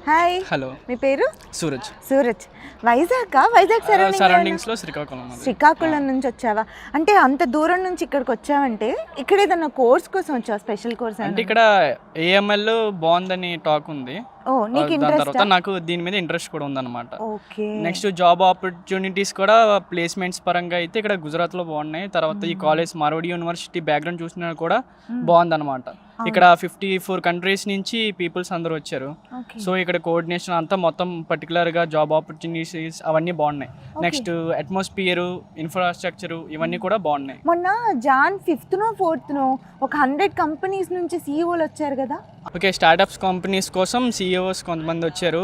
Hi, hello, మీ పేరు? Suraj. Suraj. Vizag surroundings లో శ్రీకాకుళం. శ్రీకాకుళం నుంచి వచ్చావా? అంటే అంత దూరం నుంచి ఇక్కడికి వచ్చావంటే ఇక్కడ ఏదన్నా కోర్స్ కోసం వచ్చావా? స్పెషల్ కోర్స్ అంటే ఇక్కడ ఏఎంఎల్ బాగుందని టాక్ ఉంది. ఓ, నీకు దాని ఇంట్రెస్ట్? తర్వాత నాకు దీని మీద ఇంట్రెస్ట్ కూడా ఉందన్నమాట. ఓకే. నెక్స్ట్ జాబ్ ఆపర్చునిటీస్ కూడా ప్లేస్మెంట్స్ పరంగా అయితే ఇక్కడ గుజరాత్ లో బాగున్నాయి. తర్వాత ఈ కాలేజ్ మార్వాడి యూనివర్సిటీ బ్యాక్గ్రౌండ్ చూసినా కూడా బాగుందన్నమాట. ఇక్కడ 54 కంట్రీస్ నుంచి పీపుల్స్ అందరూ వచ్చారు. సో ఇక్కడ కోఆర్డినేషన్ అంతా మొత్తం పర్టికులర్ గా జాబ్ ఆపర్చునిటీస్ అవన్నీ బాగున్నాయి. నెక్స్ట్ అట్మాస్ఫియర్, ఇన్ఫ్రాస్ట్రక్చర్ ఇవన్నీ కూడా బాగున్నాయి. మొన్న John 5th no 4th no ఒక 100 కంపెనీస్ నుంచి సీఈఓలు వచ్చారు కదా? ఓకే, స్టార్టప్స్ కంపెనీస్ కోసం సీఈఓస్ కొంతమంది వచ్చారు.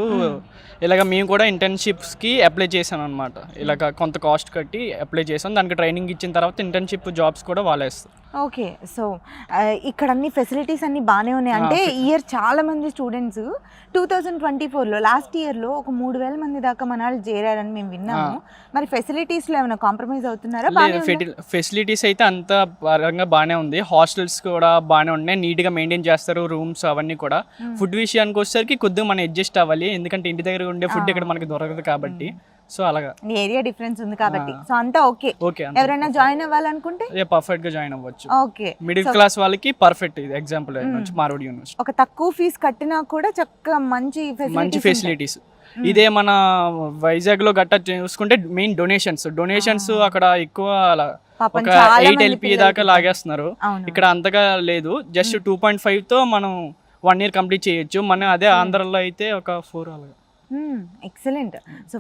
ఇలాగ మేము కూడా ఇంటర్న్షిప్స్కి అప్లై చేశాను అనమాట. ఇలాగ కొంత కాస్ట్ కట్టి అప్లై చేసాం. దానికి ట్రైనింగ్ ఇచ్చిన తర్వాత ఇంటర్న్షిప్ జాబ్స్ కూడా వాళ్ళేస్తారు. ఓకే. సో ఇక్కడ అన్ని ఫెసిలిటీస్ అన్ని బాగానే ఉన్నాయి. అంటే ఇయర్ చాలా మంది స్టూడెంట్స్ 2024లో లాస్ట్ ఇయర్లో ఒక 3000 మంది దాకా మన వాళ్ళు చేరారని మేము విన్నాము. మరి ఫెసిలిటీస్లో ఏమైనా కాంప్రమైజ్ అవుతున్నారా? ఫెసిలిటీస్ అయితే అంత పరంగా బాగానే ఉంది. హాస్టల్స్ కూడా బాగానే ఉన్నాయి, నీట్గా మెయింటైన్ చేస్తారు రూమ్స్ అవన్నీ కూడా. ఫుడ్ విషయానికి వచ్చేసరికి కొద్దిగా మనం అడ్జస్ట్ అవ్వాలి, ఎందుకంటే ఇంటి దగ్గర ఉండే ఫుడ్ ఇక్కడ మనకి దొరకదు కాబట్టి. సో అలాగా ఏరియా డిఫరెన్స్ ఉంది కాబట్టి. సో అంతా ఓకే. ఓకే, ఎవరైనా జాయిన్ అవ్వాలనుకుంటే పర్ఫెక్ట్ గా జాయిన్ అవ్వచ్చు. ఓకే. మిడిల్ క్లాస్ వాళ్ళకి పర్ఫెక్ట్. ఇది ఎగ్జాంపుల్ మార్వాడి యూనివర్సిటీ. ఒక తక్కువ ఫీజు కట్టినా కూడా చక్కగా మంచి ఫెసిలిటీస్. ఇదే మన వైజాగ్ లో గట్టా చూసుకుంటే మెయిన్ డొనేషన్స్ అక్కడ ఎక్కువ ఒక 8 LP దాకా లాగేస్తున్నారు. ఇక్కడ అంతగా లేదు, జస్ట్ 2.5 తో మనం 1 year కంప్లీట్ చేయొచ్చు. మన అదే ఆంధ్రలో అయితే ఒక 4 అలాగా. ఎక్సలెంట్. సో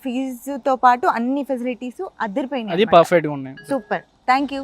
ఫీజుతో పాటు అన్ని ఫెసిలిటీస్ అద్దరిపోయినాయి. అది పర్ఫెక్ట్ గా ఉన్నాయి. సూపర్. Thank you.